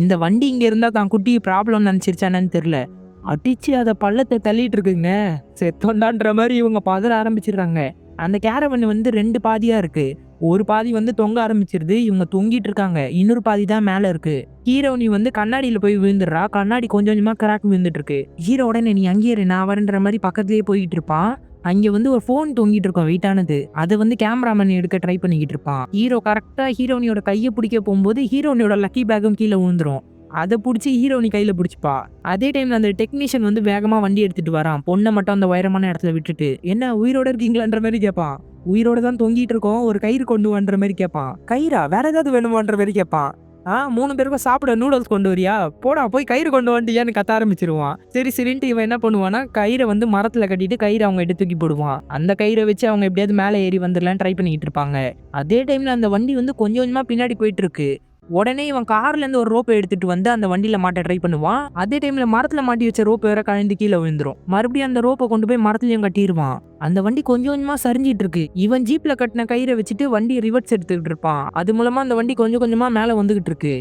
இந்த வண்டி இங்க இருந்தா தான் குட்டி ப்ராப்ளம் நினைச்சிருச்சானு தெரியல, அடிச்சு அதை பள்ளத்தை தள்ளிட்டு இருக்குங்க. செத்தோண்டான்ற மாதிரி இவங்க பதற ஆரம்பிச்சிடுறாங்க. அந்த கேரவன் வந்து 2 பாதியா இருக்கு. ஒரு பாதி வந்து தொங்க ஆரம்பிச்சிருது, இவங்க தொங்கிட்டு இருக்காங்க. இன்னொரு பாதி தான் மேல இருக்கு. ஹீரோனி வந்து கண்ணாடியில போய் விழுந்துடுறா. கண்ணாடி கொஞ்சம் கொஞ்சமா கிராக் விழுந்துட்டு இருக்கு. ஹீரோ உடனே நீ அங்கேயே இரு, நான் வரேன்ற மாதிரி பக்கத்துலயே போயிட்டு இருப்பான். அங்க வந்து ஒரு போன் தொங்கிட்டு இருக்கும் வெயிட்டானது. அதை வந்து கேமராமேன் எடுக்க ட்ரை பண்ணிக்கிட்டு இருப்பான். ஹீரோ கரெக்டா ஹீரோனியோட கையை பிடிக்க போகும்போது ஹீரோனியோட லக்கி பேக்கும் கீழே விழுந்துரும். அதை பிடிச்சி ஹீரோனி கையில பிடிச்சிப்பா. அதே டைம்ல அந்த டெக்னீஷியன் வந்து வேகமா வண்டி எடுத்துட்டு வரான். பொண்ணை மட்டும் அந்த உயரமான இடத்துல விட்டுட்டு, என்ன உயிரோட இருக்கீங்களான்ற மாதிரி கேட்பான். உயிரோட தான் தொங்கிட்டு இருக்கோம், ஒரு கயிறு கொண்டு வான்ற மாதிரி கேட்பான். கயிறா, வேற ஏதாவது வேணுமான்ற மாதிரி கேட்பான். 3 பேருக்கும் சாப்பிட நூடுல்ஸ் கொண்டு வரியா, போடா போய் கயிறு கொண்டு வந்துட்டியான்னு கத்த ஆரம்பிச்சிருவான். சரின்ட்டு இவன் என்ன பண்ணுவான்னா, கயிறை வந்து மரத்துல கட்டிட்டு கயிறை அவங்க எடுத்து தூக்கி போடுவான். அந்த கயிறை வச்சு அவங்க எப்படியாவது மேலே ஏறி வந்துடலான்னு ட்ரை பண்ணிக்கிட்டு இருப்பாங்க. அதே டைம்ல அந்த வண்டி வந்து கொஞ்சம் கொஞ்சமா பின்னாடி போயிட்டு இருக்கு. உடனே இவன் கார்ல இருந்து ஒரு ரோப்பை எடுத்துட்டு வந்து அந்த வண்டியில மாட்ட ட்ரை பண்ணுவான். அதே டைம்ல மரத்துல மாட்டி வச்ச ரோப் வேற கழந்து கீழே விழுந்துரும். மறுபடியும் அந்த ரோப்பை கொண்டு போய் மரத்துலயும் கட்டிடுவான். அந்த வண்டி கொஞ்சம் கொஞ்சமா சரிஞ்சிட்டு இருக்கு. இவன் ஜீப்ல கட்டின கயிறை வச்சுட்டு வண்டியை ரிவர்ஸ் எடுத்துக்கிட்டு இருப்பான். அது மூலமா அந்த வண்டி கொஞ்சம் கொஞ்சமா மேல வந்துகிட்டு இருக்கு.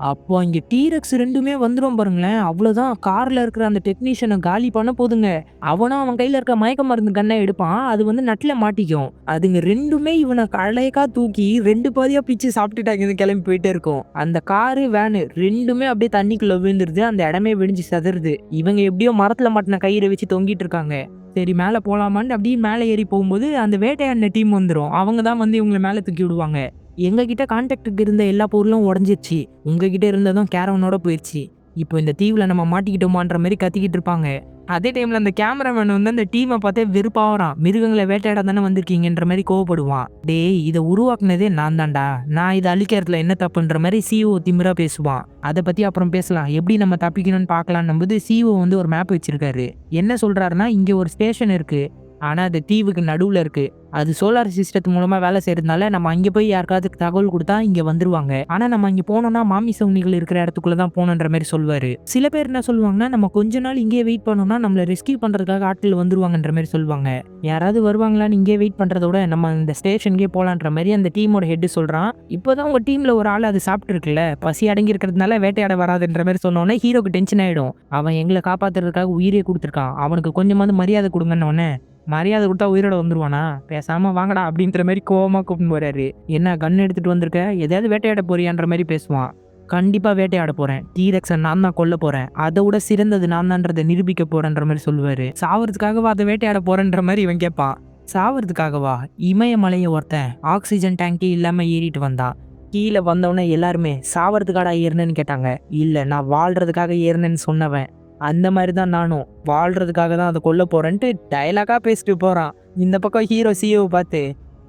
அப்போ இங்க டீரெக்ஸ் 2மே வந்துரும் பாருங்களேன். அவ்வளவுதான், கார்ல இருக்கிற அந்த டெக்னீஷியனை காலி பண்ண போதுங்க. அவனும் அவன் கையில இருக்க மயக்க மருந்து கண்ணை எடுப்பான். அது வந்து நட்டுல மாட்டிக்கும். அதுங்க 2மே இவனை கழையக்கா தூக்கி 2 பாதியா பிச்சு சாப்பிட்டுட்டாங்க. கிளம்பி போயிட்டே இருக்கும். அந்த காரு வேனு 2மே அப்படியே தண்ணிக்குள்ள விழுந்துருது. அந்த இடமே வெடிஞ்சு சதறுது. இவங்க எப்படியோ மரத்துல மாட்டின கயிறை வச்சு தொங்கிட்டு இருக்காங்க. சரி மேலே போலாமான்னு அப்படியே மேலே ஏறி போகும்போது அந்த வேட்டையாடின டீம் வந்துடும். அவங்க தான் வந்து இவங்களை மேலே தூக்கி விடுவாங்க. எங்ககிட்ட கான்டாக்டுக்கு இருந்த எல்லா பொருளும் உடஞ்சிருச்சு, உங்ககிட்ட இருந்ததும் கேரவனோட போயிடுச்சு, இப்போ இந்த தீவில் நம்ம மாட்டிக்கிட்டோமான்ற மாதிரி கத்திக்கிட்டு இருப்பாங்க. அதே டைமில் அந்த கேமராமேன் வந்து அந்த டீமை பார்த்தே வெறுப்பாகிறான். மிருகங்களை வேட்டையாட தானே வந்திருக்கீங்கன்ற மாதிரி கோவப்படுவான். டேய், இதை உருவாக்குனதே நான் தான்டா, நான் இதை அழிக்கிறதுல என்ன தப்புன்ற மாதிரி சிஓ திமிரா பேசுவான். அதை பற்றி அப்புறம் பேசலாம், எப்படி நம்ம தப்பிக்கணும்னு பார்க்கலான்னும் போது சிஓ வந்து ஒரு மேப் வச்சிருக்காரு. என்ன சொல்கிறாருன்னா, இங்கே ஒரு ஸ்டேஷன் இருக்குது, ஆனால் அது தீவுக்கு நடுவில் இருக்குது. அது சோலார் சிஸ்டத்து மூலமாக வேலை செய்கிறதுனால நம்ம அங்கே போய் யாருக்காவது தகவல் கொடுத்தா இங்கே வந்துருவாங்க. ஆனால் நம்ம அங்கே போனோம்னா மாமிச உண்ணிகள் இருக்கிற இடத்துக்குள்ள தான் போகணுன்ற மாதிரி சொல்வார். சில பேர் என்ன சொல்லுவாங்கன்னா, நம்ம கொஞ்ச நாள் இங்கே வெயிட் பண்ணோம்னா நம்மளை ரெஸ்கியூ பண்ணுறதுக்காக ஆட்கள் வந்துருவாங்கன்ற மாதிரி சொல்லுவாங்க. யாராவது வருவாங்களான்னு இங்கே வெயிட் பண்ணுறதோட நம்ம இந்த ஸ்டேஷனுக்கே போகலான்ற மாதிரி அந்த டீமோட ஹெட் சொல்கிறான். இப்போ தான் உங்கள் டீமில் ஒரு ஆள் அது சாப்பிட்டு இருக்குல்ல, பசி அடங்கி இருக்கிறதுனால வேட்டையாட வராதுன்ற மாதிரி சொன்னோன்னே ஹீரோக்கு டென்ஷன் ஆகிடும். அவன் எங்களை காப்பாற்றுறதுக்காக உயிரே கொடுத்துருக்கான், அவனுக்கு கொஞ்சமாவது மரியாதை கொடுங்கன்னு. மரியாதை கொடுத்தா உயிரோட வந்துருவானா, பேசாம வாங்கடா அப்படின்ற மாதிரி கோவமா கூப்பிட்டு போறாரு. என்ன கன் எடுத்துட்டு வந்திருக்க, எதையாவது வேட்டையாட போறியான்ற மாதிரி பேசுவான். கண்டிப்பா வேட்டையாட போறேன், டீரெக்ஸை நான் தான் கொல்ல போறேன், அதை விட சிறந்தது நான் தான்றதை நிரூபிக்க போறேன்ற மாதிரி சொல்லுவாரு. சாவறதுக்காகவா அதை வேட்டையாட போறேன்ற மாதிரி இவன் கேட்பான். சாவறதுக்காகவா? இமயமலையை ஒருத்தன் ஆக்சிஜன் டேங்கே இல்லாம ஏறிட்டு வந்தான். கீழே வந்தவொடனே எல்லாருமே சாவறதுக்காடா ஏறினேன்னு கேட்டாங்க. இல்ல, நான் வாழ்றதுக்காக ஏறினேன்னு சொன்னவன். அந்த மாதிரி தான் நானும் வாழ்றதுக்காக தான் அதை கொல்ல போறேன்ட்டு டைலாகா பேசிட்டு போறான். இந்த பக்கம் ஹீரோ சிஓ பார்த்து,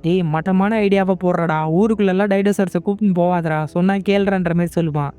டேய் மட்டமான ஐடியாவை போடுறடா, ஊருக்குள்ளெல்லாம் டைனோசர்ஸை கூப்பிட்டு போவாதடா, சொன்னா கேள்றன்ற மாதிரி சொல்லுவான்.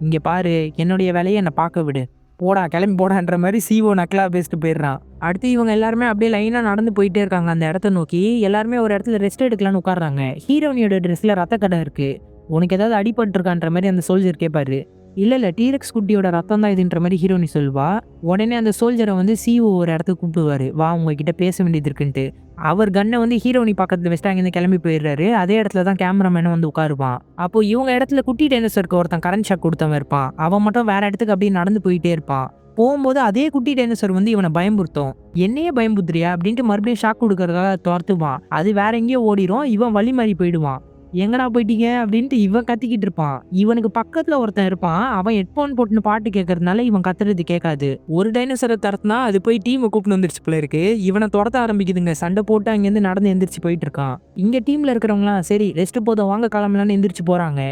இங்கே பாரு, என்னுடைய வேலையை என்னை பார்க்க விடு, போடா கிளம்பி போடான்ற மாதிரி சிஓ நக்கலா பேசிட்டு போயிடுறான். அடுத்து இவங்க எல்லாருமே அப்படியே லைனாக நடந்து போயிட்டே இருக்காங்க அந்த இடத்த நோக்கி. எல்லாருமே ஒரு இடத்துல ரெஸ்ட் எடுக்கலான்னு உட்காடுறாங்க. ஹீரோனியோட ட்ரெஸ்ல ரத்த கடை இருக்கு. உனக்கு ஏதாவது அடிபட்டுருக்கான்ற மாதிரி அந்த சோல்ஜர் கேட்பாரு. இல்லை டீரெக்ஸ் குட்டியோட ரத்தம் தான் இதுன்ற மாதிரி ஹீரோனி சொல்வா. உடனே அந்த சோல்ஜரை வந்து சிஓ ஒரு இடத்துக்கு கூப்பிடுவாரு, வா உங்ககிட்ட பேச வேண்டியது இருக்குன்ட்டு. அவர் கண்ணை வந்து ஹீரோனி பக்கத்துல வச்சுட்டு அங்கேருந்து கிளம்பி போயிடுறாரு. அதே இடத்துல தான் கேமராமேனும் வந்து உட்காருவான். அப்போ இவங்க இடத்துல குட்டி டைனோசருக்கு ஒருத்தன் கரண்ட் ஷாக் கொடுத்தவன் இருப்பான். அவன் மட்டும் வேற இடத்துக்கு அப்படியே நடந்து போயிட்டே இருப்பான். போகும்போது அதே குட்டி டைனோசர் வந்து இவனை பயம்புறுத்தும். என்னையே பயம்புத்துறியா அப்படின்ட்டு மறுபடியும் ஷாக் கொடுக்கறதுக்காக துரத்துவான். அது வேற எங்கேயோ ஓடிடும். இவன் வழி மாறி போயிடுவான். எங்கடா போயிட்டீங்க அப்படின்ட்டு இவன் கத்திக்கிட்டு இருப்பான். இவனுக்கு பக்கத்துல ஒருத்தன் இருப்பான். அவன் ஹெட்போன் போட்டுன்னு பாட்டு கேட்கறதுனால இவன் கத்துறது கேட்காது. ஒரு டைனோசரை தரத்துனா அது போய் டீமை கூப்பிட்டு வந்துருச்சு போல இருக்கு. இவனை துரத்த ஆரம்பிக்குதுங்க. சண்டை போட்டு அங்கேருந்து நடந்து எந்திரிச்சு போயிட்டு இருக்கான். இங்க டீம்ல இருக்கிறவங்களாம் சரி ரெஸ்ட் போதும் வாங்க கிளம்பலான்னு எந்திரிச்சு போறாங்க.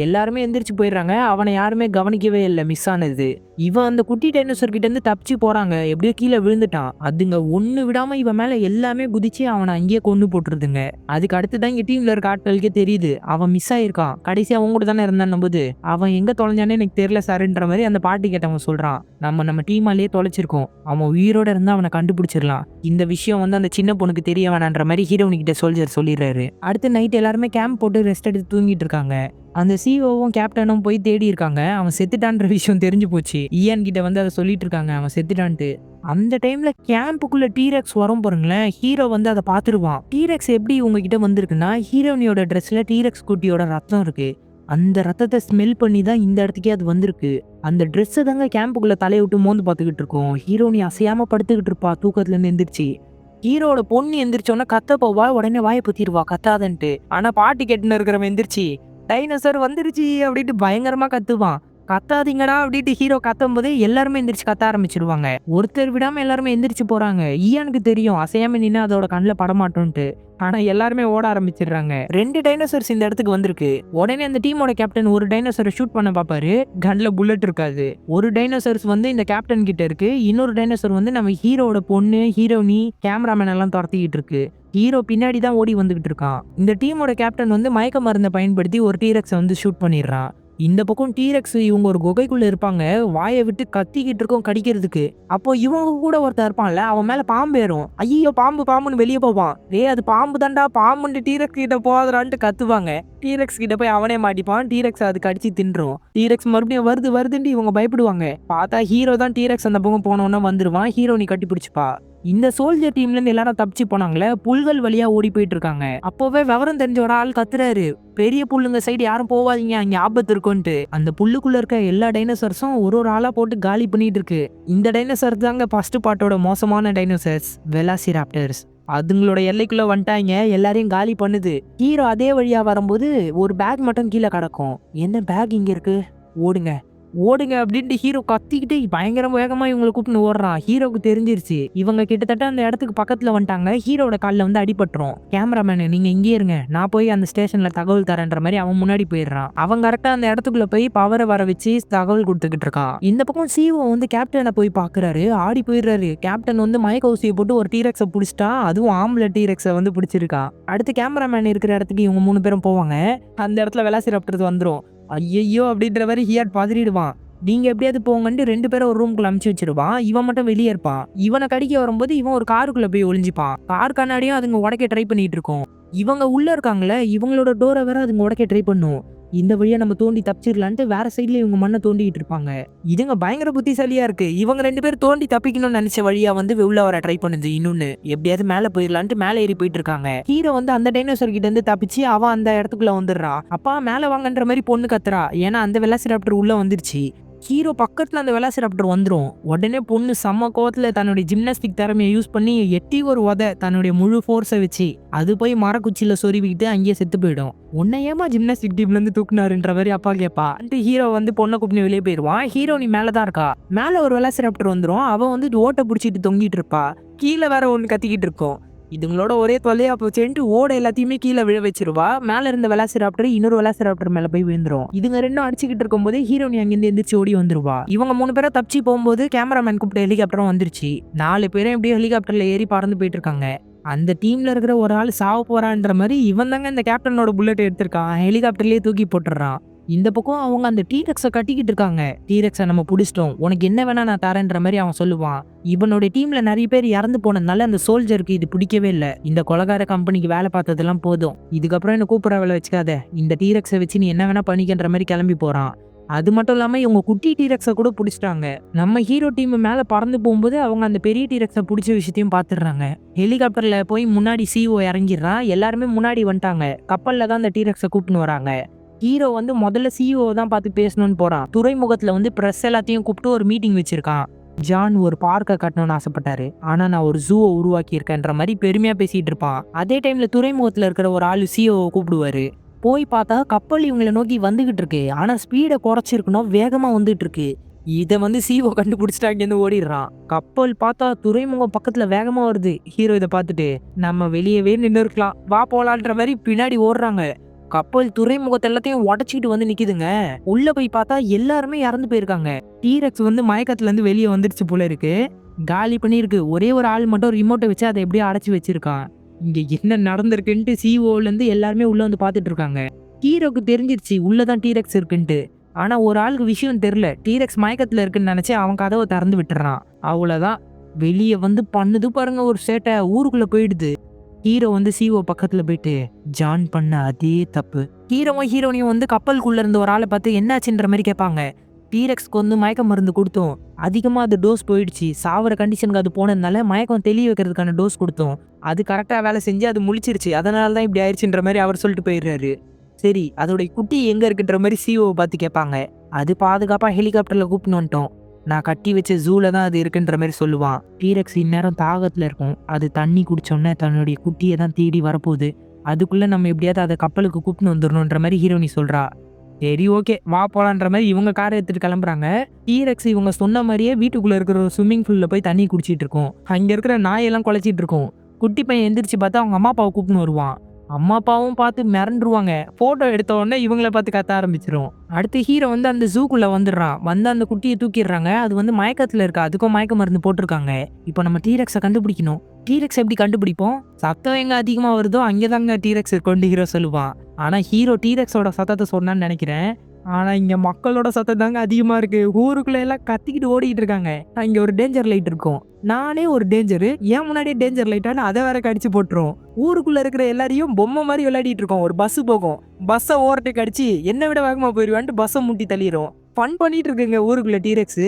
எல்லாருமே எந்திரிச்சு போயிடுறாங்க. அவனை யாருமே கவனிக்கவே இல்லை மிஸ் ஆனது. இவன் அந்த குட்டி டைனோசர் கிட்ட இருந்து தப்பிச்சு போறாங்க. எப்படியோ கீழே விழுந்துட்டான். அதுங்க ஒண்ணு விடாம இவன் மேல எல்லாமே குதிச்சு அவனை அங்கேயே கொண்டு போட்டுருதுங்க. அதுக்கு அடுத்துதான் இங்க டீம்ல இருக்க ஆட்களுக்கே தெரியுது அவன் மிஸ் ஆயிருக்கான். கடைசி அவங்க கூட தானே இருந்தான் நம்புது. அவன் எங்க தொலைஞ்சானே எனக்கு தெரியல சாருன்ற மாதிரி அந்த பாட்டி கேட்டவன் சொல்றான். நம்ம டீமாலேயே தொலைச்சிருக்கோம், அவன் உயிரோட இருந்தா அவனை கண்டுபிடிச்சிடலாம். இந்த விஷயம் வந்து அந்த சின்ன பொண்ணுக்கு தெரிய வேணான்ற மாதிரி ஹீரோனி கிட்ட சோல்ஜர் சொல்லிடுறாரு. அடுத்து நைட் எல்லாருமே கேம்ப் போட்டு ரெஸ்ட் எடுத்து தூங்கிட்டு இருக்காங்க. அந்த சிஓவும் கேப்டனும் போய் தேடி இருக்காங்க. அவன் செத்துட்டான்ற விஷயம் தெரிஞ்சு போச்சு. இயான் கிட்ட வந்து அதை சொல்லிட்டு இருக்காங்க அவன் செத்துட்டான்ட்டு. அந்த டைம்ல கேம்புக்குள்ள டீரெக்ஸ் வரும் பாருங்களேன். ஹீரோ வந்து அதை பார்த்துருவான். டீரெக்ஸ் எப்படி உங்ககிட்ட வந்திருக்குன்னா, ஹீரோனியோட ட்ரெஸ்ல டீரெக்ஸ் குட்டியோட ரத்தம் இருக்கு. அந்த ரத்தத்தை ஸ்மெல் பண்ணி தான் இந்த இடத்துக்கே அது வந்திருக்கு. அந்த ட்ரெஸ்ஸை தாங்க கேம்புக்குள்ள தலையை விட்டு மோந்து பார்த்துக்கிட்டு இருக்கோம். ஹீரோனி அசையாம படுத்துக்கிட்டு இருப்பா தூக்கத்துல இருந்து எந்திரிச்சு. ஹீரோட பொண்ணு எந்திரிச்சோன்னா கத்த போவா. உடனே வாயை பத்திடுவா கத்தாதன்ட்டு. ஆனா பாட்டி கேட்டுன்னு இருக்கிறவன் எந்திரிச்சு டைனோசர் வந்துருச்சு அப்படின்ட்டு பயங்கரமா கத்துவான். கத்தாதீங்கடா அப்படின்ட்டு ஹீரோ கத்தும்போது எல்லாருமே எந்திரிச்சு கத்த ஆரம்பிச்சிருவாங்க. ஒருத்தர் விடாம எல்லாருமே எந்திரிச்சு போறாங்க. ஈயானுக்கு தெரியும் அசையாம நின்னு அதோட கண்ணுல படமாட்டோன்ட்டு. ஆனா எல்லாருமே ஓட ஆரம்பிச்சிடுறாங்க. 2 டைனோசர்ஸ் இந்த இடத்துக்கு வந்திருக்கு. உடனே அந்த டீமோட கேப்டன் ஒரு டைனோசரை ஷூட் பண்ண பாப்பாரு. கன்ல புல்லட் இருக்காது. ஒரு டைனோசர்ஸ் வந்து இந்த கேப்டன் கிட்ட இருக்கு. இன்னொரு டைனோசர் வந்து நம்ம ஹீரோவோட பொண்ணு, ஹீரோயினி, கேமராமேன் எல்லாம் துரத்திக்கிட்டு இருக்கு. ஹீரோ பின்னாடி தான் ஓடி வந்துகிட்டு இருக்கான். இந்த டீமோட கேப்டன் வந்து மயக்க மருந்தை பயன்படுத்தி ஒரு டீரெக்ஸை வந்து ஷூட் பண்ணிடுறான். இந்த பக்கம் டீரெக்ஸ் இவங்க ஒரு குகைக்குள்ள இருப்பாங்க. வாயை விட்டு கத்திக்கிட்டு இருக்கும் கடிக்கிறதுக்கு. அப்போ இவங்க கூட ஒருத்தர் இருப்பான்ல, அவன் மேல பாம்பு ஏறும். ஐயோ பாம்பு பாம்புன்னு வெளியே போவான். அது பாம்பு தாண்டா, பாம்புன்னு டீரெக்ஸ் கிட்ட போகாதடான்ட்டு கத்துவாங்க. டீரெக்ஸ் கிட்ட போய் அவனே மாட்டிப்பான். டீரெக்ஸ் அது கடிச்சு தின்றும். டீரெக்ஸ் மறுபடியும் வருதுன்ட்டு இவங்க பயப்படுவாங்க. பார்த்தா ஹீரோ தான் டீரெக்ஸ் அந்த பக்கம் போனோன்னா வந்துருவான். ஹீரோ நீ கட்டி பிடிச்சிப்பா. இந்த சோல்ஜர் டீம்ல இருந்து எல்லாரும் தப்பிச்சு போனாங்களே, புல்கள் வழியா ஓடி போயிட்டு இருக்காங்க. அப்போவே விவரம் தெரிஞ்ச ஒரு ஆள் கத்துறாரு, பெரிய புல்லுங்க சைடு யாரும் போவாதீங்க, அங்க ஆபத்து இருக்கும்ட்டு. அந்த புல்லுக்குள்ள இருக்க எல்லா டைனோசர்ஸும் ஒரு ஆளா போட்டு காலி பண்ணிட்டு இருக்கு. இந்த டைனோசர் தாங்க ஃபர்ஸ்ட் பார்ட்டோட மோசமான டைனோசர்ஸ், வெலாசிராப்டர்ஸ். அதுங்களோட எல்லைக்குள்ள வந்துட்டாங்க, எல்லாரையும் காலி பண்ணுது. ஹீரோ அதே வழியா வரும்போது ஒரு பேக் மட்டும் கீழே கிடக்கும். என்ன பேக் இங்க இருக்கு, ஓடுங்க ஓடுங்க அப்படின்ட்டு ஹீரோ கத்திக்கிட்டு பயங்கர வேகமா இவங்களை கூப்பிட்டு ஓடுறான். ஹீரோக்கு தெரிஞ்சிருச்சு இவங்க கிட்டத்தட்ட அந்த இடத்துக்கு பக்கத்துல வந்துட்டாங்க. ஹீரோட காலில் வந்து அடிபட்டுரும். கேமராமேனு நீங்க இங்கே இருங்க, நான் போய் அந்த ஸ்டேஷன்ல தகவல் தரேன்ற மாதிரி அவன் முன்னாடி போயிடுறான். அவன் கரெக்டா அந்த இடத்துக்குள்ள போய் பவரை வர வச்சு தகவல் கொடுத்துக்கிட்டு இருக்கான். இந்த பக்கம் சிஓ வந்து கேப்டனை போய் பாக்குறாரு, ஆடி போயிடுறாரு. கேப்டன் வந்து மயக்க ஊசியை போட்டு ஒரு டீரெக்ஸை பிடிச்சிட்டா, அதுவும் ஆம்பளை டீரெக்ஸை வந்து பிடிச்சிருக்கா. அடுத்து கேமராமேன் இருக்கிற இடத்துக்கு இவங்க 3 பேரும் போவாங்க. அந்த இடத்துல வெலாசிராப்டர் வந்துடும். ஐயோ அப்படின்ற மாதிரி ஹியாட் பதறிடுவான். நீங்க எப்படியாவது போங்கன்னு 2 பேரும் ஒரு ரூம்குள்ள அமுச்சு வச்சிருவான். இவன் மட்டும் வெளியே இருப்பான். இவனை கடிக்க வரும்போது இவன் ஒரு காருக்குள்ள போய் ஒளிஞ்சிப்பான். கார் கண்ணாடியும் அதுங்க உடைக்க ட்ரை பண்ணிட்டு இருக்கும். இவங்க உள்ள இருக்காங்களே, இவங்களோட டோரை வேற அதுங்க உடைக்க ட்ரை பண்ணும். இந்த வழியா நம்ம தோண்டி தப்பிச்சிடலான்ட்டு வேற சைட்ல இவங்க மண்ணை தோண்டிட்டு இருப்பாங்க. இதுங்க பயங்கர புத்திசாலியா இருக்கு. இவங்க 2 பேரும் தோண்டி தப்பிக்கணும்னு நினைச்ச வழியா வந்து உள்ள வர ட்ரை பண்ணுது. இன்னொன்னு எப்படியாவது மேல போயிடலான்ட்டு மேல ஏறி போயிட்டு இருக்காங்க. ஹீரோ வந்து அந்த டைனோசர் கிட்ட இருந்து தப்பிச்சு அவன் அந்த இடத்துக்குள்ள வந்துடுறான். அப்பா மேல வாங்கன்ற மாதிரி பொண்ணு கத்துறா. ஏன்னா அந்த வெலாசிராப்டர் உள்ள வந்துருச்சு. ஹீரோ பக்கத்துல அந்த வெலாசிராப்டர் வந்துடும். உடனே பொண்ணு செம்ம கோவத்துல தன்னுடைய ஜிம்னாஸ்டிக் திறமையை யூஸ் பண்ணி எட்டி ஒரு உதை தன்னுடைய முழு ஃபோர்ஸை வச்சு அது போய் மரக்குச்சியில சொருவிக்கிட்டு அங்கேயே செத்து போயிடும். உன்னை ஏமா ஜிம்னாஸ்டிக் டீம்ல இருந்து தூக்குனாருன்ற மாதிரி அப்பா கேப்பா. ஹீரோ வந்து பொண்ணை கூப்பிட்டு வெளியே போயிடுவான். ஹீரோ நீ மேலதான் இருக்கா. மேல ஒரு வெலாசிராப்டர் வந்துடும். அவன் வந்து ஓட்டை பிடிச்சிட்டு தொங்கிட்டு இருப்பா. கீழே வேற ஒண்ணு கத்திக்கிட்டு இருக்கும். இதுங்களோட ஒரே தொல்லையா போச்சுன்ட்டு ஓட எல்லாத்தையுமே கீழே விழ வச்சிருவா. மேல இருந்த வெலாசிராப்டர் இன்னொரு வெலாசிராப்டர் மேல போய் விழுந்துரும். இதுங்க ரெண்டும் அடிச்சுக்கிட்டு இருக்கும்போது ஹீரோனி அங்கிருந்து எந்திரிச்சு ஓடி வந்துருவா. இவங்க 3 பேரும் தப்பிச்சு போகும்போது கேமராமேன் கூப்பிட்டு ஹெலிகாப்டரும் வந்துருச்சு. 4 பேரும் எப்படியும் ஹெலிகாப்டர்ல ஏறி பறந்து போயிட்டு இருக்காங்க. அந்த டீம்ல இருக்கிற ஒரு ஆள் சாவ போறான்ற மாதிரி இவன் தாங்க இந்த கேப்டனோட புல்லட் எடுத்திருக்கான். ஹெலிகாப்டர்லயே தூக்கி போட்டுறான். இந்த பக்கம் அவங்க அந்த டீரெக்ஸை கட்டிக்கிட்டு இருக்காங்க. டீரெக்ஸை நம்ம பிடிச்சிட்டோம், உனக்கு என்ன வேணா நான் தரேன்ற மாதிரி அவன் சொல்லுவான். இவனோட டீம்ல நிறைய பேர் இறந்து போனதுனால அந்த சோல்ஜருக்கு இது பிடிக்கவே இல்லை. இந்த கொலகார கம்பெனிக்கு வேலை பார்த்ததெல்லாம் போதும், இதுக்கப்புறம் என்ன கூப்பிட வேலை வச்சுக்காத, இந்த டீரெக்ஸை வச்சு நீ என்ன வேணா பண்ணிக்கின்ற மாதிரி கிளம்பி போறான். அது மட்டும் இல்லாம இவங்க குட்டி டீரெக்ஸை கூட பிடிச்சிட்டாங்க. நம்ம ஹீரோ டீம் மேல பறந்து போகும்போது அவங்க அந்த பெரிய டீரெக்ஸை பிடிச்ச விஷயத்தையும் பாத்துடுறாங்க. ஹெலிகாப்டர்ல போய் முன்னாடி சிஓ இறங்கிடுறான். எல்லாருமே முன்னாடி வந்துட்டாங்க. கப்பல்ல தான் அந்த டீரெக்ஸை கூப்பிட்டு வராங்க. ஹீரோ வந்து முதல்ல சிஓ தான் பார்த்து பேசணும்னு போறான். துறைமுகத்துல வந்து பிரஸ் எல்லாத்தையும் கூப்பிட்டு ஒரு மீட்டிங் வச்சிருக்கான். ஜான் ஒரு பார்க்க கட்டணும்னு ஆசைப்பட்டாரு, ஆனா நான் ஒரு ஜூவை உருவாக்கி இருக்கேன்ற மாதிரி பெருமையா பேசிட்டு இருப்பான். அதே டைம்ல துறைமுகத்துல இருக்கிற ஒரு ஆளு சிஓ கூப்பிடுவாரு. போய் பார்த்தா கப்பல் இவங்களை நோக்கி வந்துகிட்டு இருக்கு. ஆனா ஸ்பீடை குறைச்சிருக்கணும், வேகமா வந்துட்டு இருக்கு. இதை வந்து சிஓ கண்டுபிடிச்சிட்டாங்க, ஓடிடுறான். கப்பல் பார்த்தா துறைமுகம் பக்கத்துல வேகமா வருது. ஹீரோ இதை பார்த்துட்டு நம்ம வெளியவே நின்று இருக்கலாம், வா போலான்ற மாதிரி பின்னாடி ஓடுறாங்க. கப்பல் துறைமுகத்தை எல்லாத்தையும் உடச்சிக்கிட்டு வந்து நிக்குதுங்க. உள்ள போய் பார்த்தா எல்லாருமே இறந்து போயிருக்காங்க. டீரெக்ஸ் வந்து மயக்கத்துல இருந்து வெளியே வந்துருச்சு போல இருக்கு, காலி பண்ணிருக்கு. ஒரே ஒரு ஆள் மட்டும் ரிமோட்டை வச்சு அதை எப்படியோ அடைச்சி வச்சிருக்கான். இங்க என்ன நடந்திருக்குன்ட்டு சிஓல இருந்து எல்லாருமே உள்ள வந்து பாத்துட்டு இருக்காங்க. ஹீரோக்கு தெரிஞ்சிருச்சு உள்ளதான் டீரெக்ஸ் இருக்குன்ட்டு. ஆனா ஒரு ஆளுக்கு விஷயம் தெரியல. டீரெக்ஸ் மயக்கத்துல இருக்குன்னு நினைச்சு அவன் கதவை திறந்து விட்டுறான். அவ்வளவுதான், வெளியே வந்து பண்ணுது பாருங்க ஒரு சேட்டை, ஊருக்குள்ள போயிடுது. ஹீரோ வந்து சிஓ பக்கத்துல போயிட்டு ஜான் பண்ண அதே தப்பு. ஹீரோனையும் வந்து கப்பலுக்குள்ள இருந்த ஒரு ஆளை பார்த்து என்னாச்சுன்ற மாதிரி கேட்பாங்க. டீரெக்ஸ்க்கு வந்து மயக்க மருந்து கொடுத்தோம், அதிகமா அது டோஸ் போயிடுச்சு. சாவர கண்டிஷனுக்கு அது போனதுனால மயக்கம் தெளிய வைக்கிறதுக்கான டோஸ் கொடுத்தோம். அது கரெக்டா வேலை செஞ்சு அது முழிச்சிருச்சு, அதனாலதான் இப்படி ஆயிடுச்சுன்ற மாதிரி அவர் சொல்லிட்டு போயிடுறாரு. சரி, அதோட குட்டி எங்க இருக்குன்ற மாதிரி சிஓ பார்த்து கேட்பாங்க. அது பாதுகாப்பா ஹெலிகாப்டர்ல கூப்பிட்டு வந்துட்டோம், நான் கட்டி வச்ச ஜூல தான் அது இருக்குன்ற மாதிரி சொல்லுவான். டீரெக்ஸ் இந்நேரம் தாகத்துல இருக்கும், அது தண்ணி குடிச்சோன்னே தன்னுடைய குட்டியை தான் தேடி வரப்போகுது. அதுக்குள்ள நம்ம எப்படியாவது அதை கப்பலுக்கு கூப்பிட்டு வந்துடணுன்ற மாதிரி ஹீரோனி சொல்றா. சரி ஓகே வா போலான்ற மாதிரி இவங்க காரை எடுத்துட்டு கிளம்புறாங்க. டீரெக்ஸ் இவங்க சொன்ன மாதிரியே வீட்டுக்குள்ள இருக்கிற ஒரு ஸ்விம்மிங் பூல்ல போய் தண்ணி குடிச்சிட்டு இருக்கும். அங்க இருக்கிற நாயெல்லாம் குலைச்சிட்டு இருக்கும். குட்டி பையன் எந்திரிச்சு பார்த்தா அவங்க அம்மா அப்பாவை கூப்பிட்டு வருவான். அம்மா அப்பாவும் பார்த்து மிரண்டுருவாங்க. போட்டோ எடுத்த உடனே இவங்கள பார்த்து கத்த ஆரம்பிச்சிரும். அடுத்து ஹீரோ வந்து அந்த ஜூக்குள்ள வந்துடுறான். வந்து அந்த குட்டியை தூக்கிடுறாங்க. அது வந்து மயக்கத்துல இருக்கு. அதுக்கும் மயக்க மருந்து போட்டிருக்காங்க. இப்போ நம்ம டீரெக்ஸை கண்டுபிடிக்கணும். டீரெக்ஸ் எப்படி கண்டுபிடிப்போம்? சத்தம் எங்க அதிகமா வருதோ அங்கேதாங்க டீரெக்ஸ் இருக்கும்னு ஹீரோ சொல்லுவான். ஆனா ஹீரோ டீரெக்ஸோட சத்தத்தை சொன்னான்னு நினைக்கிறேன். ஆனா இங்க மக்களோட சத்தம் தாங்க அதிகமா இருக்கு. ஊருக்குள்ள எல்லாம் கத்திக்கிட்டு ஓடிட்டு இருக்காங்க. இங்க ஒரு டேஞ்சர் லைட் இருக்கும். நானே ஒரு டேஞ்சரு, ஏன் முன்னாடியே டேஞ்சர் லைட்டான்னு அதை வேற கடிச்சு போட்டுரும். ஊருக்குள்ள இருக்கிற எல்லாரையும் பொம்மை மாதிரி விளையாடிட்டு இருக்கோம். ஒரு பஸ் போகும். பஸ்ஸை ஓவர்டேக் அடிச்சு என்னை விட வேகமா போயிடுவான்ட்டு பஸ்ஸை முட்டி தள்ளிடும். ஃபன் பண்ணிட்டு இருக்குங்க ஊருக்குள்ள டீரெக்ஸ்.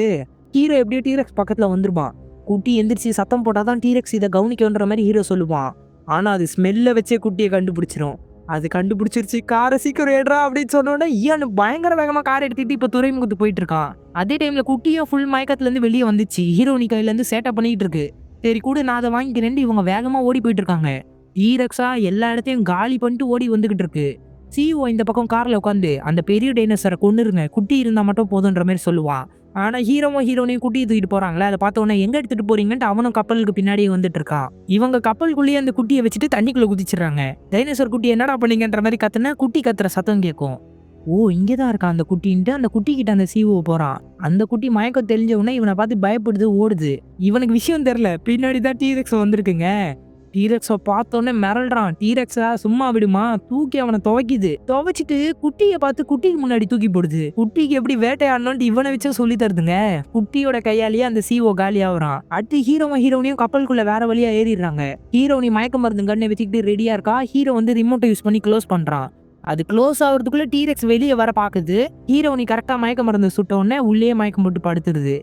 ஹீரோ எப்படியோ டீரெக்ஸ் பக்கத்துல வந்துருப்பான். குட்டி எந்திரிச்சு சத்தம் போட்டாதான் டீரெக்ஸ் இதை கவனிக்கன்ற மாதிரி ஹீரோ சொல்லுவான். ஆனா அது ஸ்மெல்ல வச்சே குட்டியை கண்டுபிடிச்சிரும். அது கண்டுபிடிச்சிருச்சு. காரை சீக்கிரம் ஏடுறா அப்படின்னு சொன்னோன்னே ஈயானு பயங்கர வேகமா கார் எடுத்துட்டு இப்போ துறைமுகத்துக்கு போயிட்டு இருக்கான். அதே டைம்ல குட்டியும் ஃபுல் மயக்கத்துல இருந்து வெளியே வந்துச்சு. ஹீரோனி கையில இருந்து சேட்டை பண்ணிட்டு இருக்கு. சரி கூட நான் அதை வாங்கிக்கிறேன். இவங்க வேகமா ஓடி போயிட்டு இருக்காங்க. டீரெக்ஸா எல்லா இடத்தையும் காலி பண்ணிட்டு ஓடி வந்துகிட்டு இருக்கு. சிஓ இந்த பக்கம் கார்ல உட்காந்து அந்த பெரிய டைனோசரை கொன்னுருங்க, குட்டி இருந்தா மட்டும் போதுன்ற மாதிரி சொல்லுவான். ஆனா ஹீரோவும் ஹீரோனையும் குட்டியை தூக்கிட்டு போறாங்களே, அதை பார்த்த உடனே எங்க எடுத்துட்டு போறீங்கன்ட்டு அவனும் கப்பலுக்கு பின்னாடியே வந்துட்டு இருக்கான். இவங்க கப்பலுக்குள்ளேயே அந்த குட்டியை வச்சுட்டு தண்ணிக்குள்ள குதிச்சிடறாங்க. டைனோசர் குட்டி என்னடா பண்ணீங்கன்ற மாதிரி கத்துனா குட்டி கத்துற சத்தம் கேட்கும். ஓ இங்கேதான் இருக்கான் அந்த குட்டின்ட்டு அந்த குட்டி கிட்ட அந்த சிஓ போறான். அந்த குட்டி மயக்கம் தெரிஞ்ச உடனே இவனை பார்த்து பயப்படுது, ஓடுது. இவனுக்கு விஷயம் தெரியல, பின்னாடிதான் டீரெக்ஸ் வந்திருக்குங்க. டீரெக்ஸை பார்த்தோன்னே மிரள்றான். டீரெக்ஸா சும்மா விடுமா, தூக்கி அவனை துவைக்குது. துவைச்சிட்டு குட்டியை பார்த்து குட்டிக்கு முன்னாடி தூக்கி போடுது. குட்டிக்கு எப்படி வேட்டையாடணும்னு இவனை வச்சு சொல்லி தருதுங்க. குட்டியோட கையாலேயே அந்த சிஓ காலி ஆகுறான். அடுத்து ஹீரோனையும் கப்பலுக்குள்ள வேற வழியா ஏறிடுறாங்க. ஹீரோனி மயக்க மருந்து கண்ணை வச்சுக்கிட்டு ரெடியா இருக்கா. ஹீரோ வந்து ரிமோட்டை யூஸ் பண்ணி க்ளோஸ் பண்றான். அது க்ளோஸ் ஆகுறதுக்குள்ள டீரெக்ஸ் வெளியே வர பாக்குது. ஹீரோனி கரெக்டா மயக்க மருந்து சுட்ட உடனே உள்ளே மயக்கம் போட்டு படுத்துருது.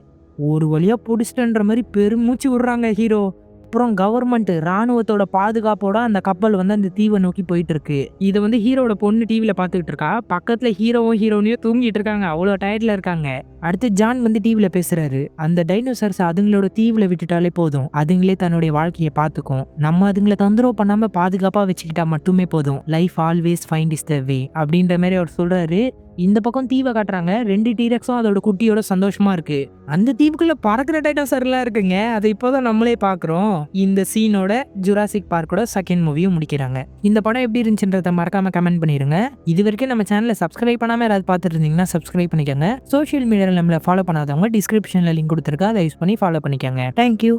ஒரு வழியா பிடிச்சிட்டன்ற மாதிரி பெருமூச்சு விடுறாங்க ஹீரோ. அப்புறம் கவர்மெண்ட் ராணுவத்தோட பாதுகாப்போட அந்த கப்பல் வந்து அந்த தீவை நோக்கி போயிட்டு இருக்கு. இதை வந்து ஹீரோட பொண்ணு டிவில பாத்துக்கிட்டு இருக்கா. பக்கத்துல ஹீரோவும் ஹீரோனியும் தூங்கிட்டு இருக்காங்க. அவ்வளோ டயர்ட்ல இருக்காங்க. அடுத்து ஜான் வந்து டிவில பேசுறாரு. அந்த டைனோசர்ஸ் அதுங்களோட தீவுல விட்டுட்டாலே போதும், அதுங்களே தன்னுடைய வாழ்க்கையை பார்த்துக்கும். நம்ம அதுங்களை தொந்தரவு பண்ணாம பாதுகாப்பா வச்சுக்கிட்டா மட்டுமே போதும். Life always find is the way அப்படின்ற மாதிரி அவர் சொல்றாரு. இந்த பக்கம் தீவை காட்டுறாங்க. 2 டீரெக்ஸும் அதோட குட்டியோட சந்தோஷமா இருக்கு. அந்த தீவுக்குள்ள பறக்கிற டைனோசர் எல்லாம் இருக்குங்க. அதை இப்போதான் நம்மளே பாக்குறோம். இந்த சீனோட ஜுராசிக் பார்க்கோட செகண்ட் மூவியும் முடிக்கிறாங்க. இந்த படம் எப்படி இருந்துச்சுன்றத மறக்காம கமெண்ட் பண்ணிருங்க. இது வரைக்கும் நம்ம சேனலை சப்ஸ்கிரைப் பண்ணாம யாராவது பார்த்துட்டு இருந்தீங்கன்னா சப்ஸ்கிரைப் பண்ணிக்கோங்க. சோஷியல் மீடியாவில் நம்மளை ஃபாலோ பண்ணாதவங்க டிஸ்கிரிப்ஷன்ல லிங்க் கொடுத்துருக்கா, அதை யூஸ் பண்ணி ஃபாலோ பண்ணிக்கோங்க. தேங்க்யூ.